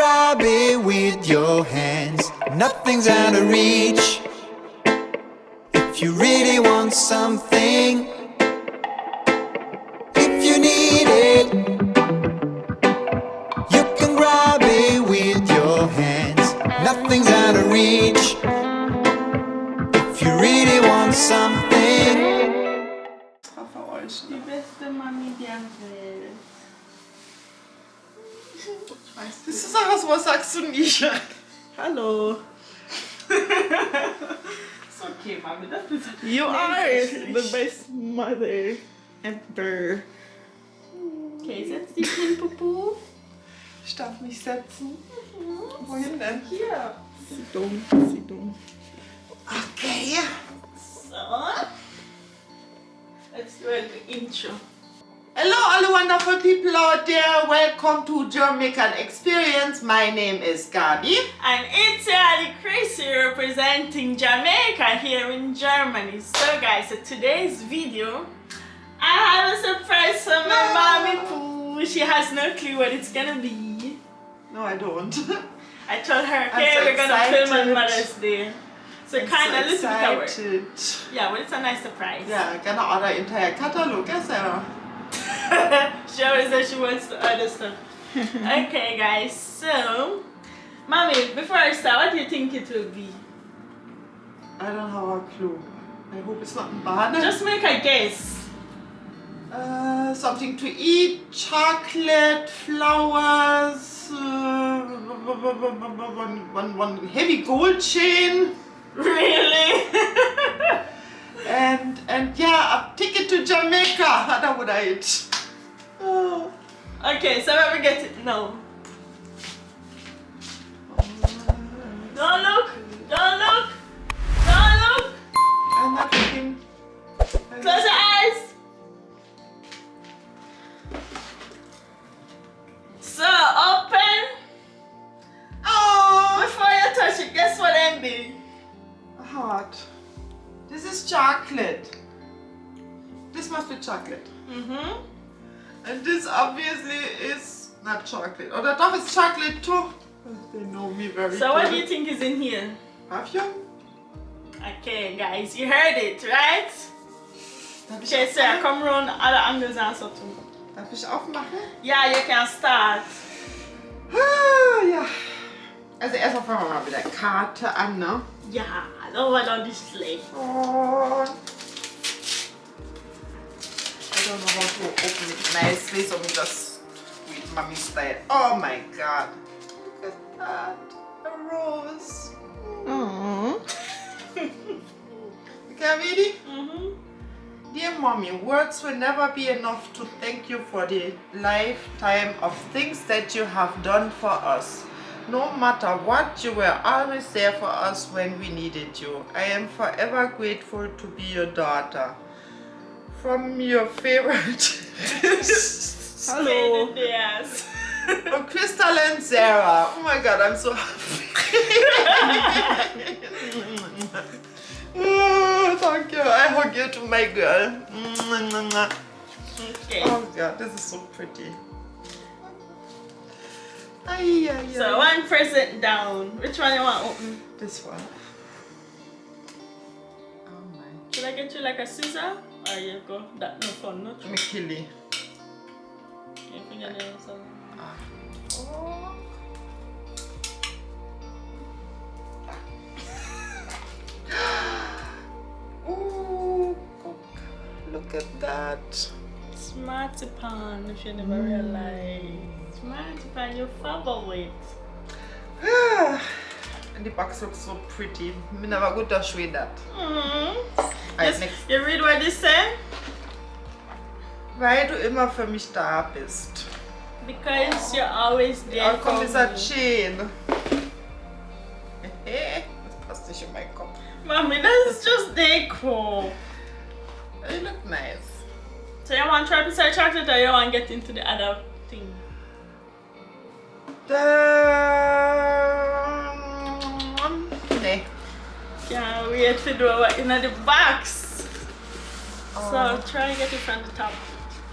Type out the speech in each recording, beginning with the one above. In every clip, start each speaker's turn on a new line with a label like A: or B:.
A: grab it with your hands. Nothing's out of reach. If you really want something, if you need it, you can grab it with your hands. Nothing's out of reach. If you really want something.
B: Die beste Mami der Welt.
C: Das ist auch was sagst du nicht.
B: Hallo. It's okay, Mami. Das ist
C: You are the best mother ever.
B: Okay, setz dich hin, Pupu.
C: Ich darf mich setzen. Wohin denn?
B: Hier.
C: Sie dumm, sie dumm. Okay.
B: So. Let's do an intro.
C: Hello, all the wonderful people out there. Welcome to Jamaican Experience. My name is Gabi.
B: And it's Ali Crazy representing Jamaica here in Germany. So guys, so today's video, I have a surprise for my mommy Pooh. She has no clue what it's gonna be.
C: No, I don't.
B: I told her,
C: I'm
B: okay,
C: so
B: we're gonna film on
C: excited.
B: Mother's Day. So kind of a little bit of work. Yeah, well, it's a nice surprise.
C: Yeah, gonna order entire catalog, Sarah.
B: She always says she wants to order stuff. Okay, guys, so, Mommy, before I start, what do you think it will be?
C: I don't have a clue. I hope it's not bad.
B: Just make a guess.
C: Something to eat, chocolate, flowers, one heavy gold chain.
B: Really?
C: And yeah, a ticket to Jamaica. That would I eat. Oh.
B: Okay, so when we get it, no. Don't look! Don't look! Don't look!
C: I'm not looking.
B: Close your eyes! So, open.
C: Oh,
B: Before you touch it, guess what it be?
C: a heart. This is chocolate. This must be chocolate.
B: Mm-hmm.
C: And this obviously is not chocolate. Or that is chocolate too. They know me very
B: So
C: good.
B: what do you think is in here?
C: Perfume?
B: Okay, guys, you heard it, right?
C: Darf ich
B: Okay, so
C: aufmachen?
B: come round other angles and so too.
C: Darf ich aufmachen?
B: Yeah, you can start.
C: Ah, ja. Also erstmal fangen wir mal mit der Karte an, ne?
B: Yeah, over the display.
C: Und I don't know how to open it nicely, so we just with mommy style. Oh my god. Look at that. A rose.
B: Mm-hmm.
C: Okay, ready?
B: Mm-hmm.
C: Dear mommy, words will never be enough to thank you for the lifetime of things that you have done for us. No matter what, you were always there for us when we needed you. I am forever grateful to be your daughter. From your favorite. Hello.
B: Yes.
C: From Crystal and Sarah. Oh my god, I'm so happy. Oh, thank you. I hug you to my girl.
B: Okay.
C: Oh god, this is so pretty. Ay, ay, ay.
B: So one present down. Which one you want to open?
C: This one. Oh my.
B: Should I get you like a scissor? Or you go? That no fun, no?
C: Let me kill you.
B: Your fingernails or
C: Ah. Oh. Ooh, look at that.
B: Smartipan, if you never realized. Smartipan, your favorite.
C: And the box looks so pretty. I never go to show you that.
B: Mm-hmm.
C: Alright,
B: Yes,
C: next.
B: you read what they say?
C: Weil du immer für mich da bist.
B: Because you're always there
C: Oh, komm,
B: for
C: dieser
B: me.
C: Chain. Das passt nicht in meinen Kopf.
B: Mommy, that's just deco.
C: You look nice.
B: So you want to try to sell chocolate or you want to get into the other thing?
C: Nee.
B: Can't wait to do what in the box.
C: Oh.
B: So try to get it from the top.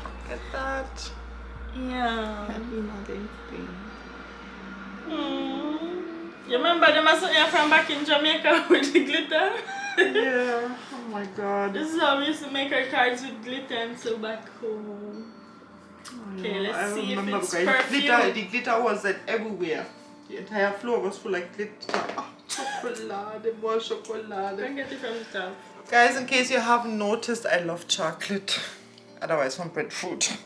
C: Look at that.
B: Yeah.
C: Happy Mother's Day.
B: You remember them as you're from back in Jamaica with the glitter?
C: Yeah. Oh my God.
B: This is how we used to make our cards with glitter and so back home. Okay, let's
C: I
B: see if
C: remember
B: it's
C: guys,
B: perfume.
C: the glitter was like everywhere. The entire floor was full of glitter. Oh, chocolate, more chocolate.
B: Don't get it from the top.
C: Guys, in case you haven't noticed, I love chocolate. Otherwise from breadfruit.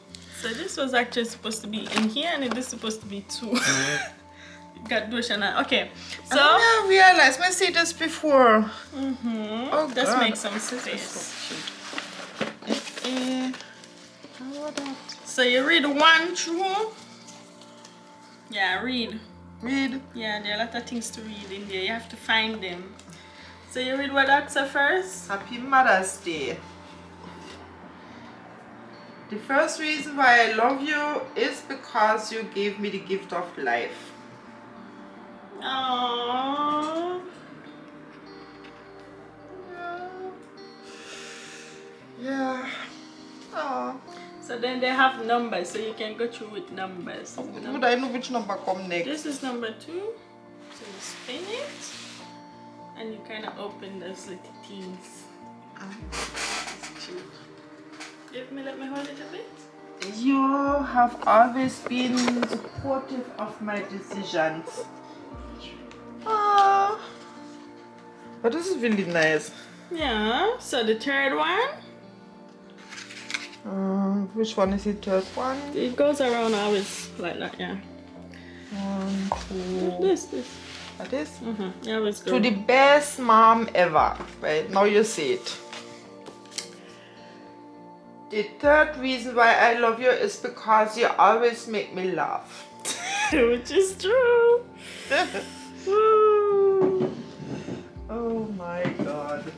B: So this was actually supposed to be in here and it is supposed to be two. Got Doshana. Okay, so
C: I realized I see this before.
B: oh, let's make some space. So you read 1 through. Yeah, read.
C: Read.
B: Yeah, there are a lot of things to read in there. You have to find them. So you read what that's first?
C: Happy Mother's Day. The first reason why I love you is because you gave me the gift of life.
B: Aww.
C: Yeah. Oh.
B: So then they have numbers, so you can go through with numbers.
C: Would I know which number come next?
B: This is number 2. So you spin it and you kind of open those little things. It's cute. Let me hold it a bit.
C: You have always been supportive of my decisions. Ah. But this is really nice.
B: Yeah, so the third one.
C: Which one is the third one?
B: It goes around always like that, yeah.
C: 1, 2.
B: This.
C: Like this?
B: Yeah, always go.
C: To the best mom ever. Right, now you see it. The third reason why I love you is because you always make me laugh.
B: Which is true. Woo.
C: Oh my God.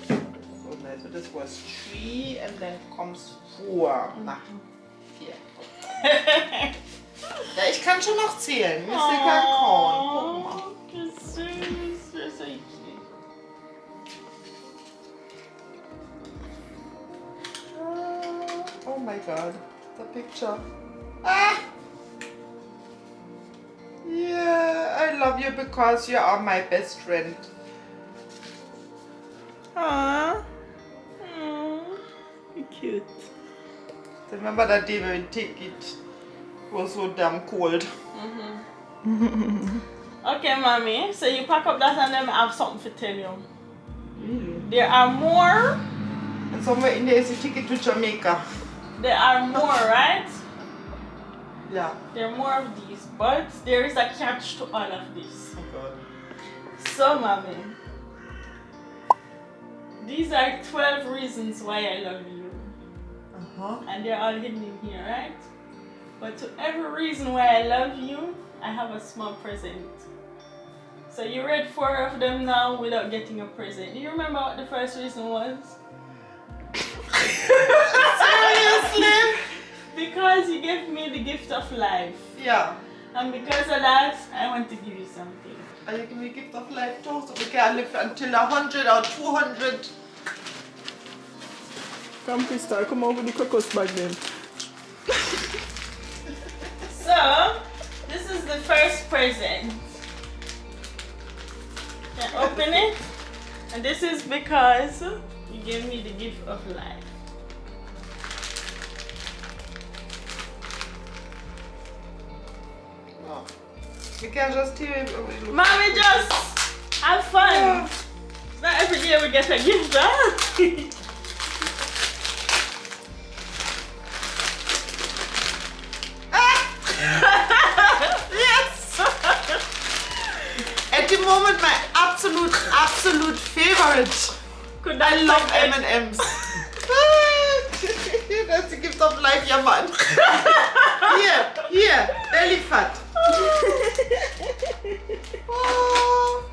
C: So nice. So this was 3 and then comes 4. Na, 4. Ja, ich kann schon noch zählen. Wir sind kein Korn. Guck mal.
B: Wie süß. You're so cute.
C: Oh my God, the picture. Ah! Yeah, I love you because you are my best friend.
B: Aww. Cute.
C: Remember that day when we take it? It was so damn cold.
B: Okay, mommy. So you pack up that and then I have something to tell you.
C: Really?
B: There are more.
C: And somewhere in there is a ticket to Jamaica.
B: There are more, right?
C: Yeah.
B: There are more of these, but there is a catch to all of this.
C: Oh God.
B: So, mommy, these are 12 reasons why I love you. And they're all hidden in here, right? But to every reason why I love you, I have a small present. So you read 4 of them now without getting a present. Do you remember what the first reason was?
C: Seriously?
B: Because you gave me the gift of life.
C: Yeah.
B: And because of that, I want to give you something.
C: And you give me a gift of life too, so we can live until 100 or 200.
D: Come, Krista, come over the crocus bag then.
B: So, this is the first present. Can I open it? And this is because you gave me the gift of life.
C: Oh. We can just hear it.
B: Mommy, just have fun.
C: Yeah.
B: It's not every day we get a gift, huh? Yes!
C: At the moment, my absolute favorite. I love M&M's. That's the gift of life, yeah man. Here, belly fat. Oh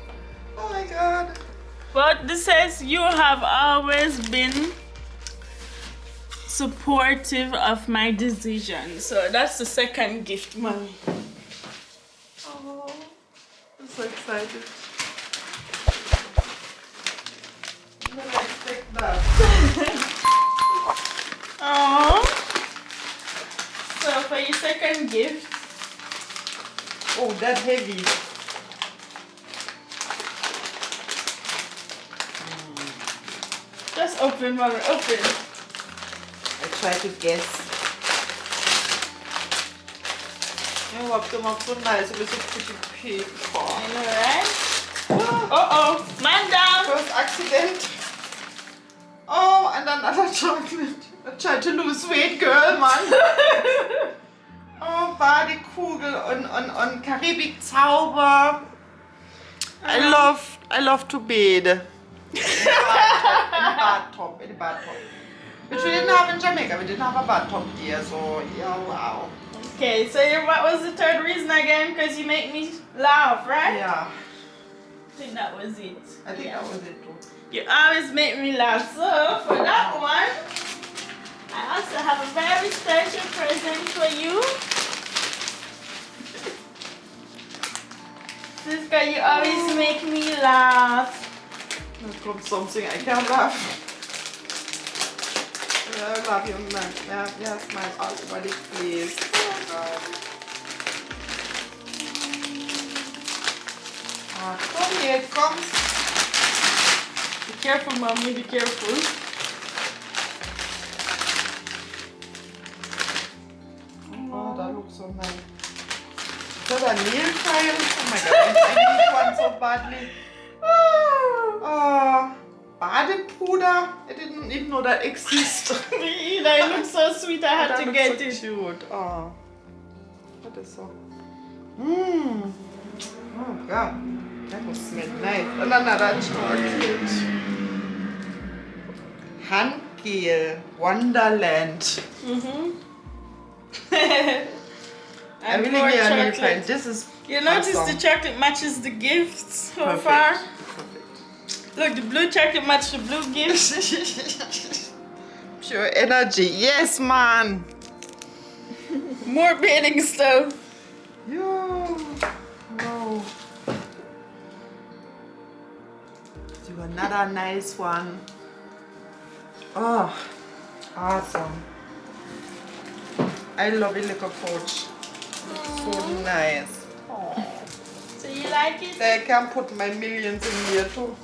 C: my God.
B: But this says you have always been supportive of my decision. So that's the second gift, mommy.
C: Oh, I'm so excited. I didn't expect that.
B: Aww. So for your second gift,
C: Oh, that heavy.
B: Just open, mommy, open.
C: I try to guess. You wrapped them up so nice with a pretty paper.
B: I know, right? Uh-oh, man down.
C: First accident. Oh, and another chocolate. I tried to lose weight, girl, man. Oh, Badekugel und Karibik Zauber. I love to bathe. In the bathtub. Which we didn't have in Jamaica. We didn't have a bathtub here, so yeah, wow.
B: Okay, so what was the third reason again? Because you make me laugh, right?
C: Yeah,
B: I think that was it.
C: I think that was it too.
B: You always make me laugh. So for that one, I also have a very special present for you. Siska, you always make me laugh.
C: Here comes something I can't laugh. I love you, man. Yeah, smile all over the place. Oh, God. Come here, it comes.
B: Be careful, mommy, be careful.
C: Oh, that looks so nice. Is that a nail file? Oh my God, I need one so badly. Oh, Badepuder. I didn't even know that exists.
B: Me either. It looks so sweet. I had to get
C: so
B: it.
C: Cute. Oh, that is so. Mmm. Oh God, that will smell nice. And another chocolate. Handgel Wonderland. I really
B: more
C: need a new
B: chocolate.
C: friend. This is
B: You notice
C: awesome.
B: the chocolate matches the gifts so
C: Perfect.
B: far?
C: Perfect.
B: Look, the blue chocolate matches the blue gifts.
C: Pure energy. Yes, man.
B: More bathing stuff.
C: Yo. Wow. Do another nice one. Oh, awesome. I love a little pouch. It's so nice.
B: So you like it?
C: I can put my millions in here too.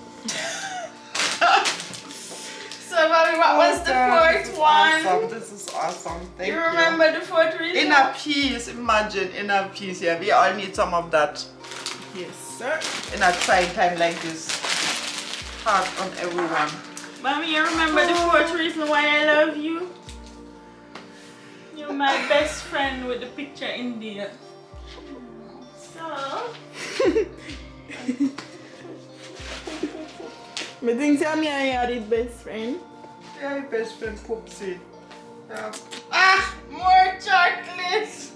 B: So, mommy, what was the fourth one?
C: Awesome. This is awesome. Thank you.
B: You remember the fourth reason?
C: Inner peace. Imagine inner peace. Yeah, we all need some of that.
B: Yes, sir.
C: In a trying time like this. Hard on everyone.
B: Mommy, you remember the fourth reason why I love you? You're my best friend with the picture in there. So,
D: Me think I'm your best friend.
C: Yeah, best friend Poopsie. Yeah.
B: more chocolate.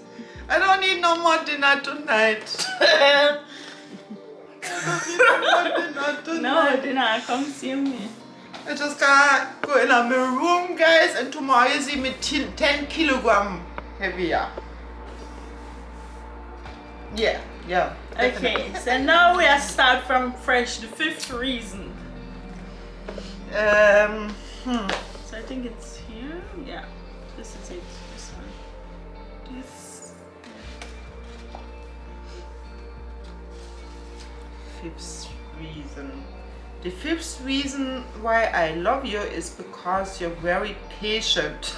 C: I don't need no more dinner tonight.
B: No, dinner, come see me.
C: I just gotta go in my room, guys, and tomorrow you see me 10 kilogram heavier. Yeah.
B: Okay, so now we are start from fresh, the fifth reason. So I think it's here. Yeah, this is it. This one. This.
C: Fifth reason. The fifth reason why I love you is because you're very patient.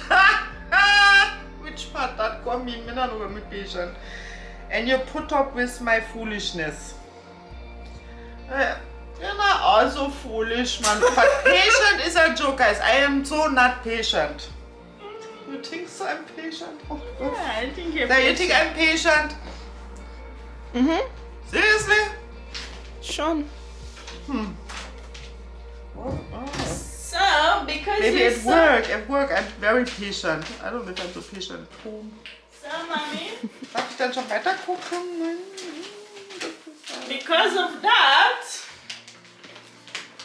C: Which part that got me? Me not very patient. And you put up with my foolishness. You're not also foolish, man. But patient is a joke, guys. I am so not patient. You think so? I'm patient? Oh, God.
B: Yeah, I think you're.
C: Now you think I'm patient? Seriously?
D: Sean.
B: So because
C: Maybe
B: you're
C: at work I'm very patient. I don't know if I'm so patient.
B: So, mommy,
C: Darf ich dann schon weiter gucken?
B: because of that,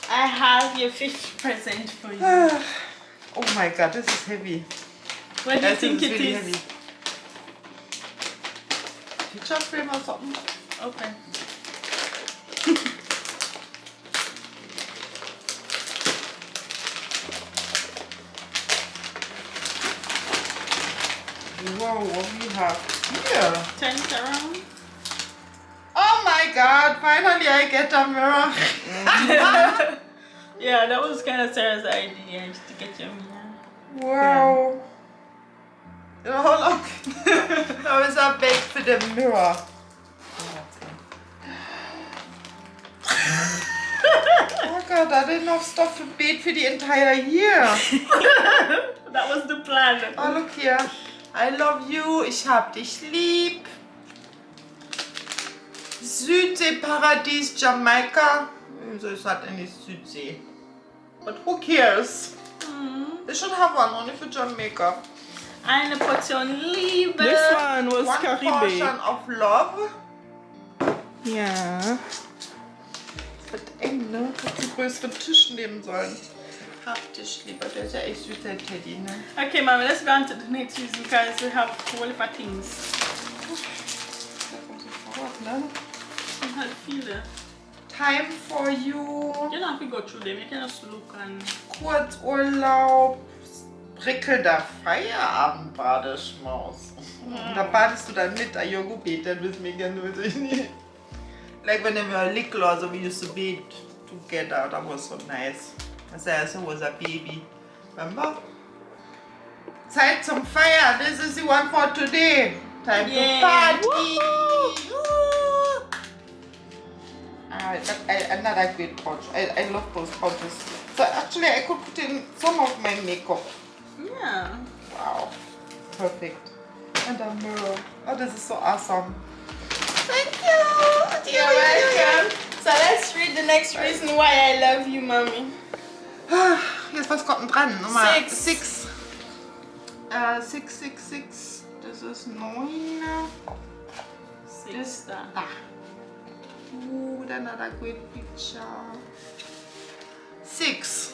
B: I have your fifth present for you.
C: Oh my God, this is heavy.
B: What do you think
C: it's
B: it
C: really
B: is?
C: heavy. Picture frame or something?
B: Open.
C: Wow, what we have here?
B: Turn it around.
C: Oh my God! Finally, I get a mirror.
B: Yeah, that was kind of Sarah's idea, just to get your mirror.
C: Wow. You know how long? I was up big for the mirror. Oh God, I didn't have stuff to bait for the entire year.
B: That was the plan.
C: Oh, look here. I love you. Ich hab dich lieb. Südsee-Paradies, Jamaica. So it's not any Südsee. But who cares? They should have one only for Jamaica.
B: Eine Portion Liebe.
D: This one was
C: One
D: Caribbean.
C: portion of love.
D: Yeah.
C: Das wird eng, ne? Ich hätte einen größeren Tisch nehmen sollen. Hab dich lieber, der ist ja echt süß, der Teddy, ne?
B: Okay, Mommy, let's go on to the next reason because we have whole heap of things.
C: Ne?
B: We have viele.
C: Time for you.
B: You don't have to go through them. You can just look and.
C: Kurzurlaub. Prickelnder Feierabend, Badeschmaus. Da badest du dann mit, a yoga bed, that with me again. Like whenever Lickle or so, we used to bathe together. That was so nice. As I also was a baby. Remember? Zeit zum Feiern. This is the one for today. Time
B: Yay.
C: to party. Another great pouch. I love those pouches. So actually, I could put in some of my makeup.
B: Yeah.
C: Wow. Perfect. And a mirror. Oh, this is so awesome. Thank you.
B: You're welcome. So let's read the next reason why I love you, Mommy.
C: Jetzt was kommt denn dran? Nummer
B: 6.
C: 6. 666. Das ist 9.
B: Sister.
C: Ah. Ooh, another great picture. 6.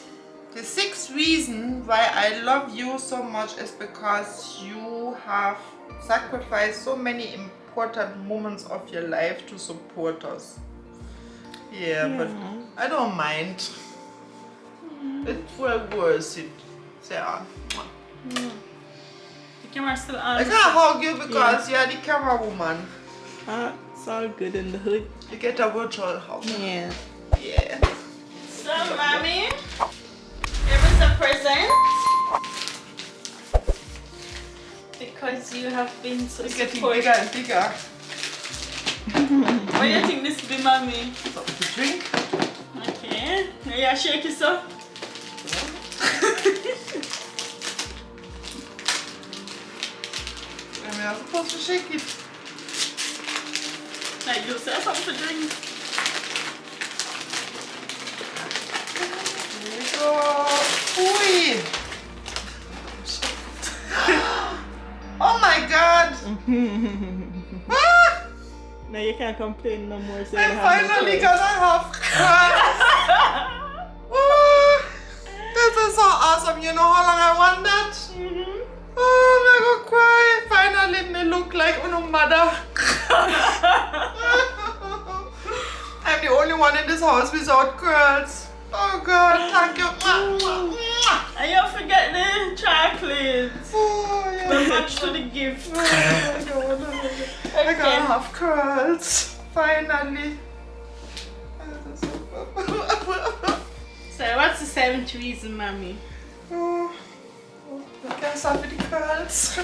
C: The 6th reason why I love you so much is because you have sacrificed so many important moments of your life to support us. Yeah, but I don't mind. It's well worth it. Sarah.
B: The camera's still on.
C: I can't hug you because you're the camera woman.
D: It's all good in the hood.
C: You get a virtual hug.
D: Yeah.
C: Yeah.
B: So, Mommy, here is a present. Because you have been so
C: It's getting
B: supportive.
C: bigger and bigger.
B: What do you think this be, Mommy?
C: Something to drink.
B: Okay. Yeah, shake it up.
C: And we are supposed to shake it.
B: Like you say something to drink.
C: There we go. Ui. Oh my God. Ah,
D: Now you can't complain no more. So you
C: I'm
D: have no
C: finally
D: choice.
C: gonna have curls. Oh, this is so awesome. You know how long I want that? Oh, I'm gonna cry. Finally, me look like my mother. I'm the only one in this house without curls. Oh God, thank you. Mwah, mwah, mwah.
B: And you forget the chocolates.
C: Oh, yeah.
B: But much to the gift.
C: Oh, my God. I gotta have curls. Finally.
B: So what's the 7th reason, Mommy?
C: Oh, I can't start with the curls.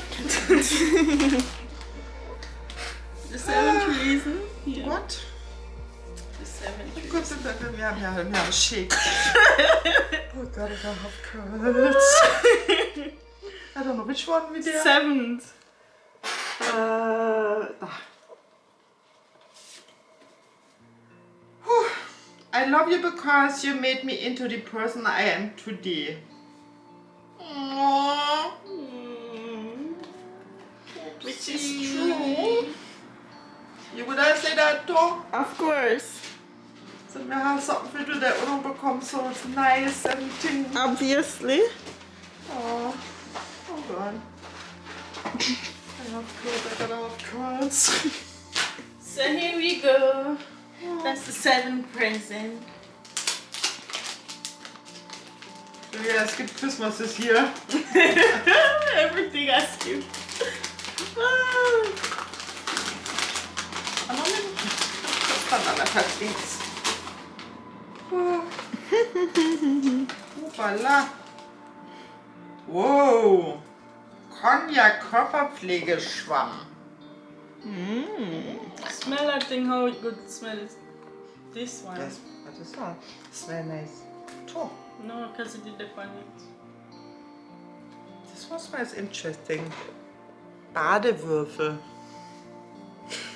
B: The 7th reason? Yeah.
C: What?
B: The 7th reason.
C: Good, we have a shake. Oh God, I gotta have curls. I don't know which one we did.
B: 7th.
C: I love you because you made me into the person I am today. Aww. Which is true. You would have said that too?
D: Of course.
C: So we have something to do that we don't become so nice and things.
D: Obviously.
C: Oh, hold on. I have curls, I gotta have curls.
B: So here we go. That's the 7th present.
C: Yeah, skip Christmas this year.
B: Everything I skip.
C: matter things. Oh. Voila. Wow. Cognac Körperpflegeschwamm.
B: Smell that thing, how it good smells. This one.
C: Yes, but this one smells nice too.
B: No, because it did the on it.
C: This one smells interesting. Badewürfel.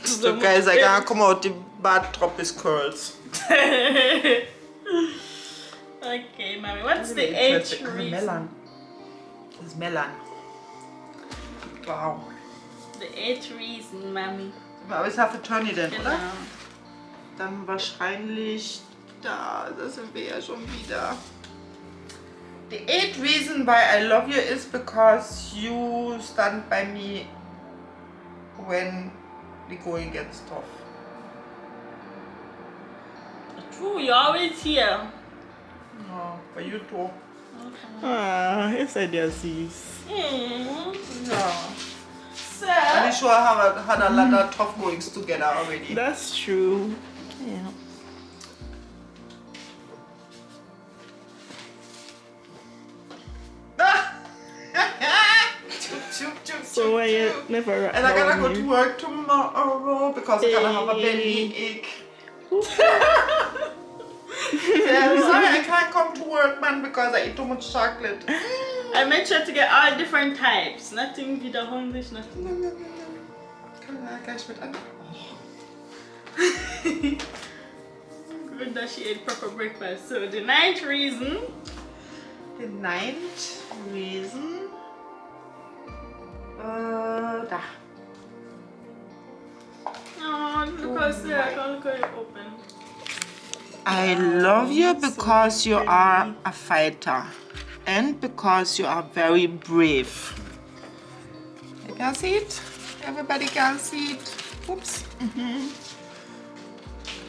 C: So guys, I can't come out the bad drop his curls.
B: Okay, mommy. What's the
C: Interesting.
B: H reason?
C: Melon. It's melon. Wow.
B: The H reason, mommy.
C: We always have to turn it in, oder?
B: Genau.
C: Dann wahrscheinlich da. Da sind wir ja schon wieder. The 8th reason why I love you is because you stand by me when the going gets tough.
B: True, you're always here.
C: No, for you too.
D: Ah, yes, I do, sis.
B: Mm.
C: No.
B: So,
C: I'm sure I have had a lot of tough goings together already.
D: That's true. Yeah. So why you never wrap
C: And I gotta go
D: down
C: to
D: here?
C: work tomorrow because I gotta have a belly ache. Yeah, sorry I can't come to work, man, because I eat too much chocolate.
B: I made sure to get all different types. Nothing wiederholig, nothing.
C: Kann man gleich mit an.
B: Good that she ate proper breakfast. So the 9th reason.
C: The 9th reason. Da.
B: Oh, look how sad. Look how you open.
C: I love you because you are a fighter and because you are very brave. You can see it? Everybody can see it. Oops.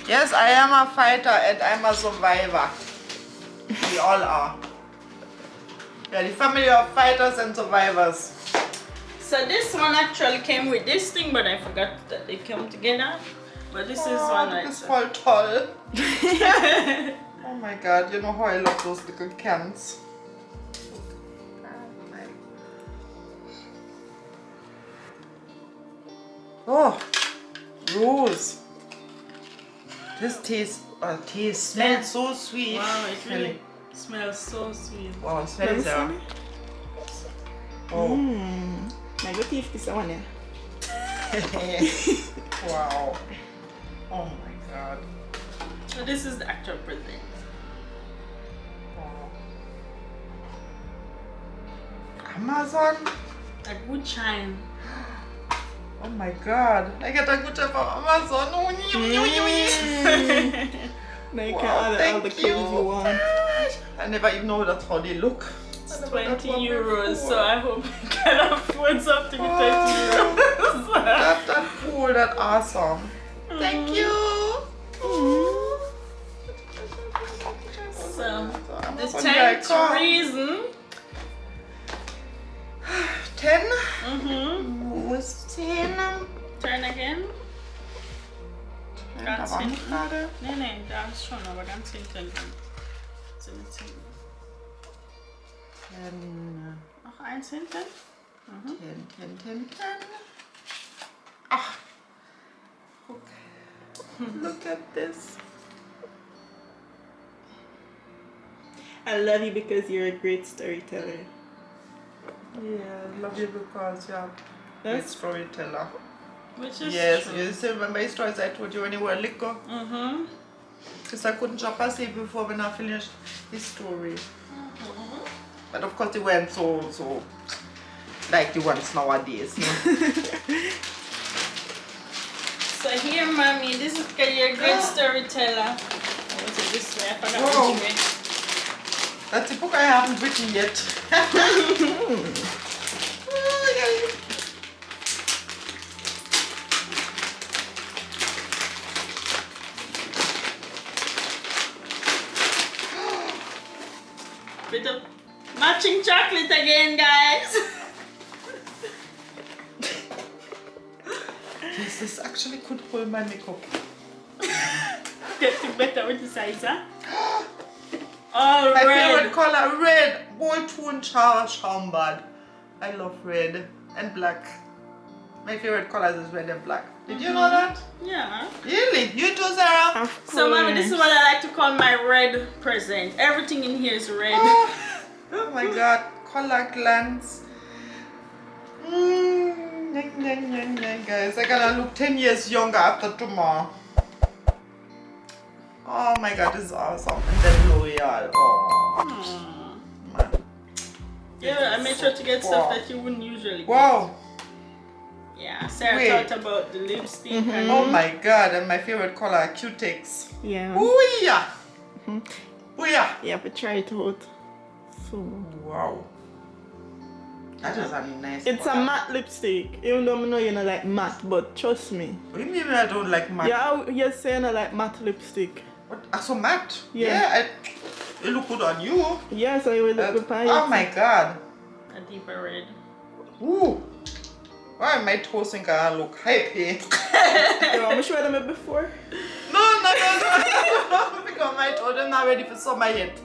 C: Yes, I am a fighter and I'm a survivor. We all are. We are the family of fighters and survivors.
B: So this one actually came with this thing, but I forgot that they come together. But this is one
C: Das
B: right
C: ist voll toll. Oh my god, you know how I love those little cans. Oh, rose. This tea smells so sweet.
B: Wow, it really smells so sweet.
C: Wow, it
D: Let me
C: smells
D: see.
C: yeah. Oh.
D: I go teeth this one, yeah.
C: Wow. Oh my god.
B: So this is the actual present.
C: Wow. Amazon.
B: A good shine.
C: Oh my god. I get a good from Amazon. Oh,
D: Now you
C: Wow,
D: can add all the
C: thank
D: clothes
C: you.
D: you want.
C: I never even know that's how they look.
B: It's
C: I never
B: 20
C: got one
B: euros,
C: before.
B: so I hope we can afford something with 20
C: Wow.
B: euros.
C: That's cool, that's awesome. Thank you.
B: So, the
C: Amazon
B: 10th
C: Echo.
B: reason.
C: 10.
B: Mhm.
C: Wo ist 10?
B: Turn again.
C: Da
B: Ganz
C: war
B: hinten.
C: gerade.
B: Nee, da ist schon, aber ganz hinten. So, jetzt hinten.
C: 10.
B: Noch eins hinten.
C: 10. Ach. Okay. Look at this.
D: I love you because you're a great storyteller.
C: Yeah, I love you because you're a great
D: That's
C: storyteller.
B: Which is
C: Yes,
B: true.
C: you still remember the stories I told you when you were little?
B: Mhm.
C: Because I couldn't just pass it before when I finished his story. But of course they weren't so like the ones nowadays. No?
B: So here, mommy, this is because you're a great storyteller. What is it this way? I forgot
C: Whoa.
B: which way.
C: That's the book I haven't written yet.
B: Bit of matching chocolate again, guys.
C: Yes, this actually could hold my makeup.
B: Getting better with the size, huh? Oh,
C: My
B: red.
C: favorite color, red. Wollton Schaumbad. I love red and black. My favorite colors is red and black. Did you know that?
B: Yeah.
C: Really? You too, Sarah?
D: Of course.
B: So, mommy, this is what I like to call my red present. Everything in here is red.
C: Oh my god, color glance. Guys, I'm gonna look 10 years younger after tomorrow. Oh my god, this is awesome. And then L'Oreal. Oh, man.
B: Yeah, I made sure to get stuff that you wouldn't usually get.
C: Wow.
B: Yeah, Sarah
C: Wait.
B: talked about the lipstick and
C: Oh my god, and my favorite color, Q-Tex.
D: Yeah.
C: Ooh yeah. Ooh yeah.
D: Yeah, but try it out. So
C: Wow. That is a nice
D: it's a
C: color.
D: matte lipstick. Even though I know you don't like matte, but trust me.
C: What do you mean I don't like matte?
D: Yeah, you're saying I like matte lipstick.
C: What? So matte?
D: Yeah.
C: It look good on you.
D: Yeah, so you will look good on
C: Oh my god.
B: a deeper red.
C: Ooh. Why am I toasting gonna look hypey?
D: You want me to show them before?
C: No. Because my toes are not ready for summer yet.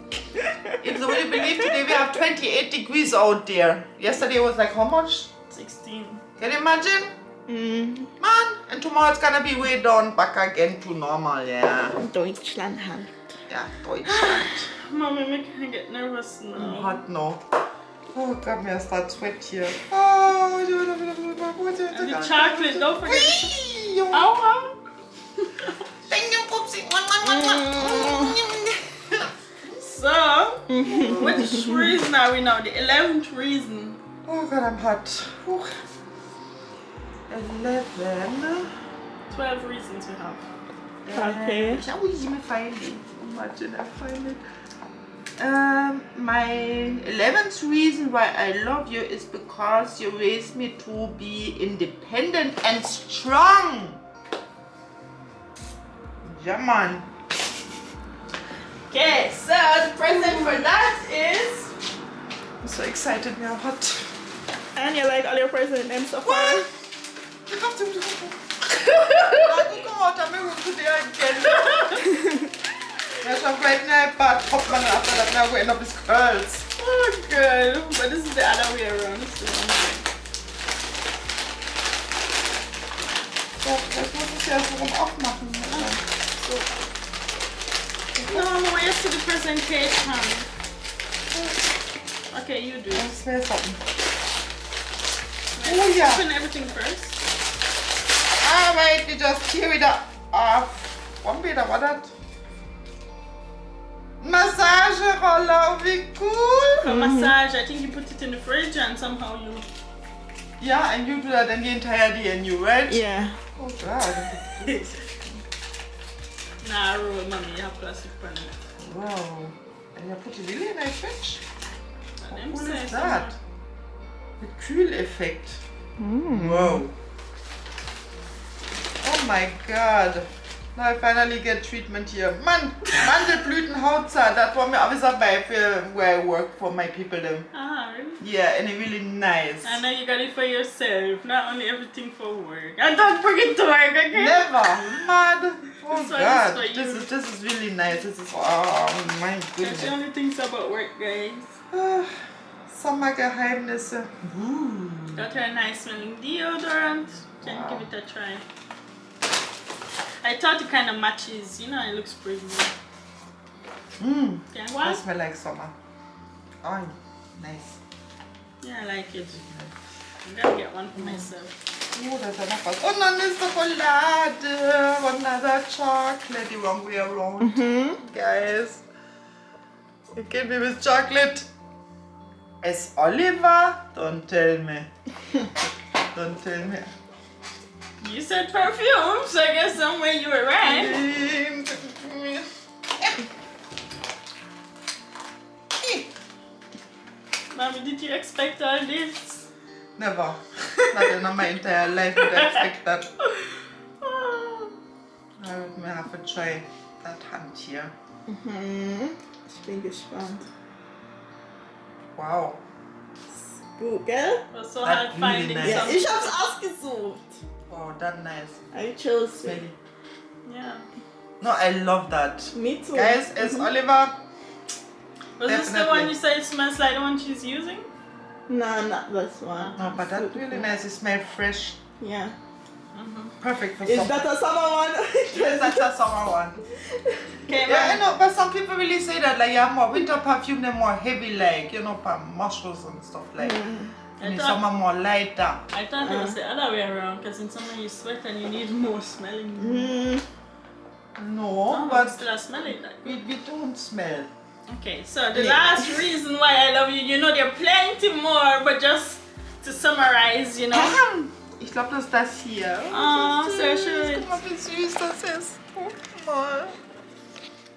C: If would you believe today we have 28 degrees out there. Yesterday was like how much?
B: 16.
C: Can you imagine?
D: Mm.
C: Man, and tomorrow it's gonna be way down back again to normal, yeah.
D: Deutschland halt.
C: Yeah, Deutschland.
B: Mommy, make me get nervous now.
C: Hot no. Oh god, me I start sweat here. Oh,
B: And the chocolate, don't forget.
C: Whee!
B: Oh,
C: Thank you, Poopsie.
B: so, which reason are we now? The 11th reason.
C: Oh god, I'm hot. Whew. 11.
B: 12 reasons we have.
D: Okay.
C: Shall we even find it? Imagine I find it. My 11th reason why I love you is because you raised me to be independent and strong. Yeah, man.
B: Okay, so the present for that is.
C: I'm so excited now. Hot.
D: And you like all your presents and so far?
C: You have to do it. Come out of my room today again. Yes, I'm right now, but pop man after that now going up his curls.
B: Oh, good. But this is the other way around. So.
C: So, jetzt muss ich ja so rum aufmachen. So.
B: No, where's the presentation? Okay, you do.
C: Das wäre something.
B: Let's
C: yeah.
B: open everything first.
C: Alright, we just tear it off. One bit of what? Massage roller, wie cool!
B: For massage, I think you put it in the fridge and somehow you.
C: Yeah, and you do that in the entire day and you, right?
D: Yeah.
C: Oh god.
B: Nah, roll, mommy, you have plastic pan.
C: Wow. And you put it really in a fridge?
B: And
C: How
B: them
C: cool
B: say
C: is that?
B: somewhere.
C: The Kühleffekt.
D: Mm.
C: Wow. Oh my god. Now I finally get treatment here. Man, Mandelblütenhautzart, that was me always dabei for where I work for my people them.
B: Ah, really?
C: Yeah, and it's really nice.
B: I know you got it for yourself, not only everything for work. And don't bring it to work, okay?
C: Never, mad. Oh
B: This one
C: god,
B: is for you.
C: this is really nice. This is oh my
B: That's
C: goodness.
B: the only things about work, guys.
C: Sommergeheimnisse. Ooh.
B: Got her a nice smelling deodorant. Can
C: Wow.
B: give it a try. I thought it kind of matches, you know, it looks pretty.
C: Mmm.
B: Okay,
C: I
B: what?
C: smell like summer. Oh, nice.
B: Yeah, I like it. I'm gonna get one for myself.
C: Oh, da ist ja noch was. Oh, noch eine Schokolade. Another chocolate. The wrong way around. Guys. You gave me with chocolate. As Oliver? Don't tell me. Don't tell me.
B: You said perfume, so I guess somewhere you were right. Mommy, did you expect all this?
C: Never. Not in my entire life would I expect that. I would have to try that hand here.
D: Ich bin gespannt.
C: Wow.
D: Gut, gell?
B: It was so
C: That's
B: hard
C: really
B: finding
C: nice.
D: Ja,
B: something.
D: ich hab's ausgesucht.
C: Wow, that nice.
D: I chose it.
C: Smelly.
B: Yeah.
C: No, I love that.
D: Me too.
C: Guys, as Oliver,
B: Was this the
C: Definitely.
B: one you said smells like the one she's using?
D: No, not this one.
C: no, but that's really nice. It smells fresh.
D: Yeah.
C: Perfect for
D: Is
C: summer.
D: that a summer one?
C: Yes, that's a summer one.
B: Okay,
C: Yeah, I know, but some people really say that, like, yeah, more winter perfume, they're more heavy, like, you know, mushrooms and stuff, like. And in
B: thought-
C: summer, more lighter.
B: I thought it was the other way around because in summer you sweat and you need more smelling.
C: No,
B: Oh, but
C: but
B: still I smell it.
C: we don't smell.
B: Okay, so the last reason why I love you, you know, there are plenty more, but just to summarize, you know.
C: Ich glaube, das ist das hier.
B: Oh,
C: Das ist
B: sehr
C: süß.
B: schön.
C: Guck mal, wie süß das ist. Guck mal.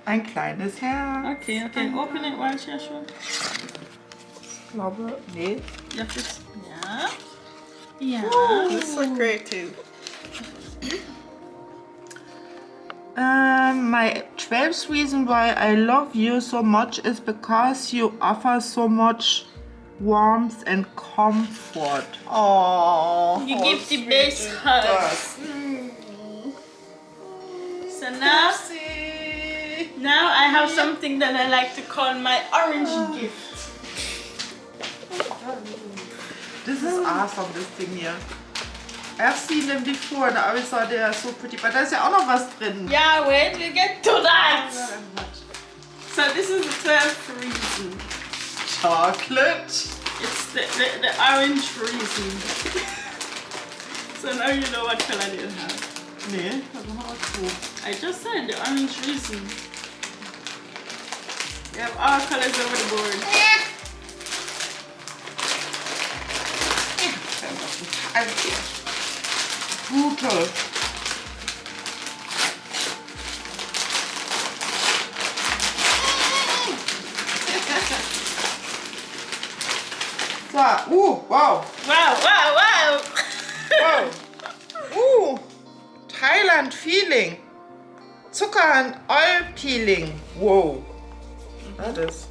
C: Ein kleines Herz.
B: Okay, open it while she's sure.
C: Ich glaube, nee.
B: Yeah, please. Yeah. Yeah.
D: It's so great too.
C: My 12th reason why I love you so much is because you offer so much warmth and comfort. Oh,
B: You give the best hugs. So now I have something that I like to call my orange gift.
C: This is awesome, this thing here. I've seen them before and I always thought they are so pretty, but da ist ja auch noch was drin.
B: Yeah, wait, we get to that. So this is the 12th reason.
C: Chocolate.
B: It's the orange reason. So now you know what color they have.
C: Nee, das ist noch gut.
B: I just said the orange reason. We have all colors over the board.
C: Brutal. So, wow.
B: Wow.
C: Wow. Thailand feeling. Zucker and oil peeling. Whoa. That is.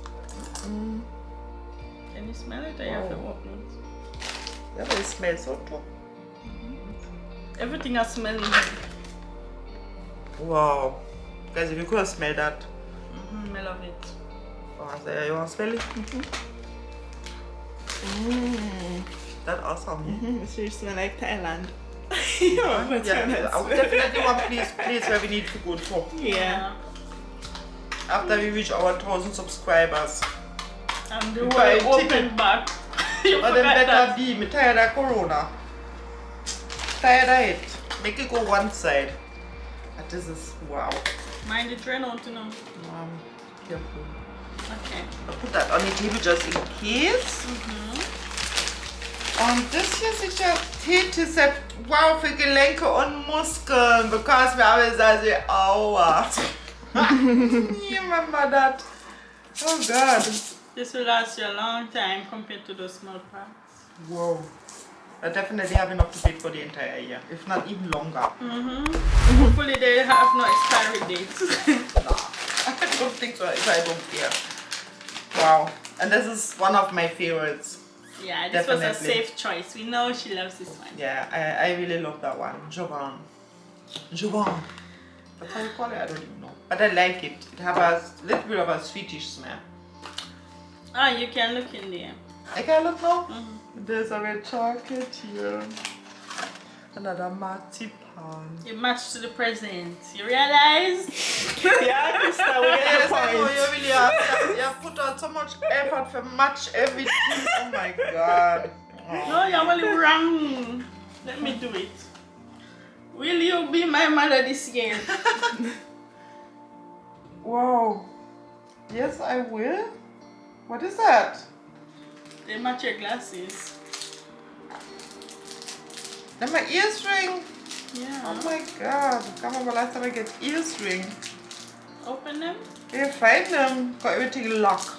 B: Can you smell it? I have to open it.
C: Yeah, but it smells so good.
B: Everything I smell in here.
C: Wow. Guys, if you could have smelled that.
B: I love it.
C: Oh, so you want to smell it? That's awesome.
D: It should smell like Thailand.
C: Yeah, I would definitely want place where we need to go to.
D: Yeah.
C: After we reach our 1,000 subscribers.
B: And the
C: Buy
B: world
C: ticket.
B: opened back. You
C: But then
B: forgot
C: better
B: that.
C: be, me tired of Corona. Tired of it. Make it go one side. But this is, wow.
B: Mind the drain out to know.
C: Careful.
B: Okay.
C: I'll put that on the table just in case. Und das hier ist sicher T-Set, wow, für Gelenke und Muskeln, because wir haben gesagt, aua. Remember that? Oh God.
B: This will last you a long time compared to those small parts.
C: Whoa. I definitely have enough to pay for the entire year, if not even longer.
B: Hopefully they have no expiry dates.
C: I don't think so, if I don't care. Wow. And this is one of my favorites.
B: Yeah, this was a
C: Definitely.
B: safe choice. We know she loves this one.
C: Yeah, I really love that one. Jovan. That's how you call it? I don't even know. But I like it. It has a little bit of a sweetish smell.
B: Ah, you can look in there.
C: I can look now. There's a red chocolate here. Another marzipan.
B: You match to the present. You realize?
D: Yeah, Krista, we get
C: Yes,
D: the
C: I know
D: point.
C: you really have. You have put out so much effort for match everything. Oh my God. Oh.
B: No, you're only wrong. Let me do it. Will you be my mother this year?
C: Wow. Yes, I will. What is that?
B: They match your glasses.
C: Then my ears ring.
B: Yeah.
C: Oh my God. Come on, last time I get ears ring.
B: Open them.
C: Yeah, find them. Got everything locked.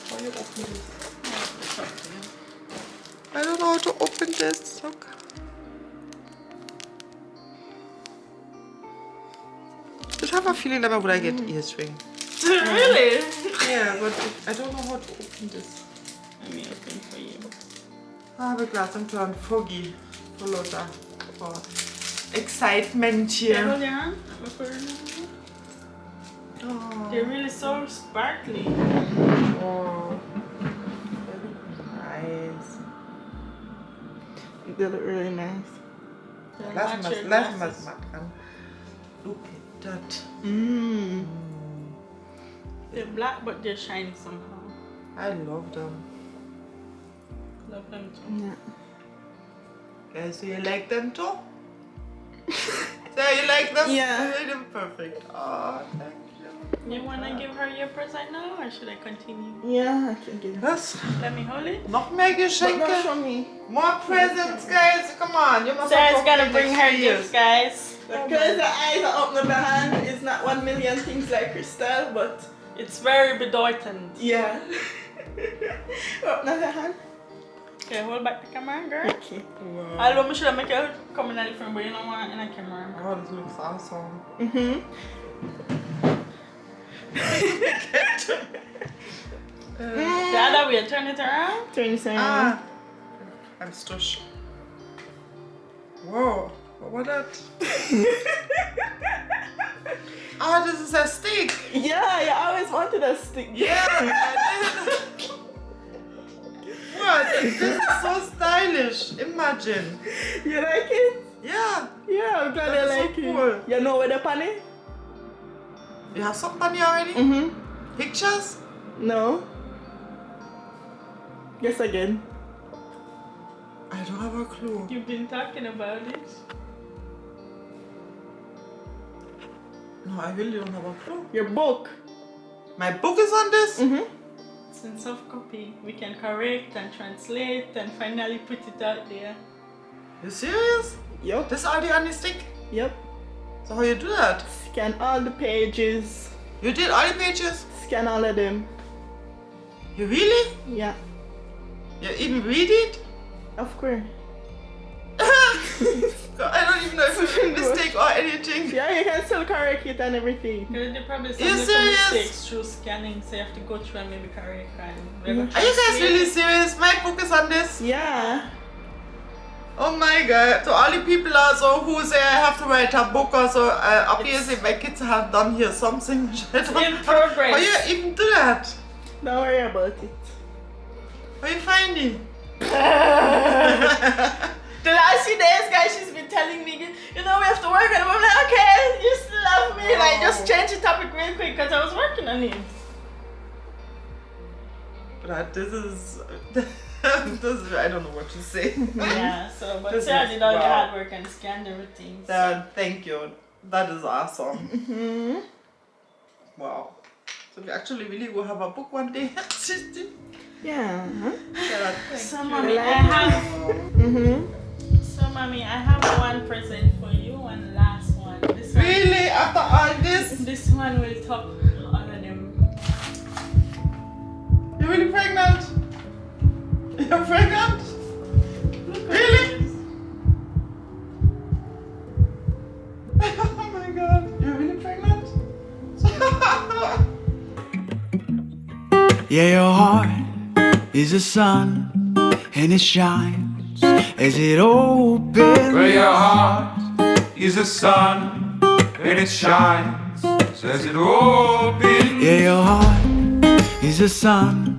C: How do you open this?
B: It's up to you.
C: I don't know how to open this. Look. I have a feeling that I would get ears ring.
B: Really?
C: Yeah, but I don't know how to open this.
B: Let me open for you.
C: I have a glass and turn foggy. For Lotta. for excitement
B: Can I
C: here.
B: hold your hand?
C: Oh.
B: They're really so sparkly.
C: Oh. Nice.
D: They look really nice.
B: They'll
C: Lass
B: match your
C: mal's
B: glasses.
C: machen. Look at that.
D: Mmm.
B: They're black, but they're shiny somehow.
C: I love them.
B: Love them too.
D: Yeah.
C: Guys, do you like them too? So you like them?
D: Yeah.
C: You made them perfect. Oh, thank you.
B: You wanna give her your present now, or should I continue?
D: Yeah, I can get it.
C: Was?
B: Let me hold it.
C: Noch mehr
D: But not
C: Geschenke?
D: for me.
C: More presents, guys. Come on. You must
B: Sarah's
C: have
B: gonna
C: broken
B: bring her
C: experience.
B: gifts, guys.
D: Because the eyes are up in the hand is not 1 million things like Crystal, but
B: It's very bedeutend.
D: yeah. Up in the hand.
B: Okay, hold back the camera, girl.
D: Okay.
C: Wow.
B: Although I should make it come in a different way, you don't want it in a camera.
C: Oh, this looks awesome.
D: Mm-hmm.
B: The other way, turn it around.
D: 27.
C: Ah. I'm stush. Whoa. What was that? Oh, this is a stick.
D: Yeah, you always wanted a stick.
C: Yeah, I did. What? This is so stylish. Imagine.
D: You like it?
C: Yeah.
D: Yeah, I'm glad
C: That
D: you
C: is so
D: like
C: cool.
D: it. You know where the penny?
C: You have some money already?
D: Mm-hmm.
C: Pictures?
D: No. Guess again.
C: I don't have a clue.
B: You've been talking about it.
C: No, I really don't have a clue.
D: Your book.
C: My book is on this?
D: Mm-hmm.
B: It's in soft copy. We can correct and translate and finally put it out there.
C: You serious?
D: Yep.
C: This already on the stick?
D: Yep.
C: So how you do that?
D: Scan all the pages.
C: You did all the pages?
D: Scan all of them.
C: You really?
D: Yeah.
C: You even read it?
D: Of course.
C: I don't even know if it's a mistake or anything.
D: Yeah, you can still correct it and everything.
B: Because they probably
C: You
B: some little
C: serious?
B: mistakes through scanning, so you have to go through and maybe correct and we're gonna
C: Are you guys
B: translate
C: really
B: it.
C: serious? My book is on this?
D: Yeah.
C: Oh my god. So all the people also who say I have to write a book or so, obviously my kids have done here something. I don't
B: in
C: know.
B: progress.
C: How you even do that?
D: Don't worry about it.
C: Where you find it?
B: The last few days, guys, she's been telling me, you know, we have to work on it. I'm like, okay, you still love me. And I just changed the topic real quick because I was working on it.
C: But this is, I don't know what to say.
B: Yeah, so, but
C: This
B: Sarah
C: is-
B: did all the
C: wow.
B: hard work and scanned everything. So.
C: Thank you. That is awesome.
D: Mm-hmm.
C: Wow. So we actually really will have a book one day.
D: Yeah. Huh?
C: Yeah, thank
B: So,
C: you.
B: mommy, I have.
D: Mm-hmm.
B: So, mommy, I have one present for you, one last one. This one,
C: Really? After all this?
B: this one will top all of them.
C: You're really pregnant? You're pregnant?
B: Look at
C: Really?
B: this.
C: Oh my god. You're really pregnant?
A: Yeah, your heart is a sun and it shines as it opens.
E: Where your heart is the sun and it shines, says it opens.
A: Yeah, your heart is a sun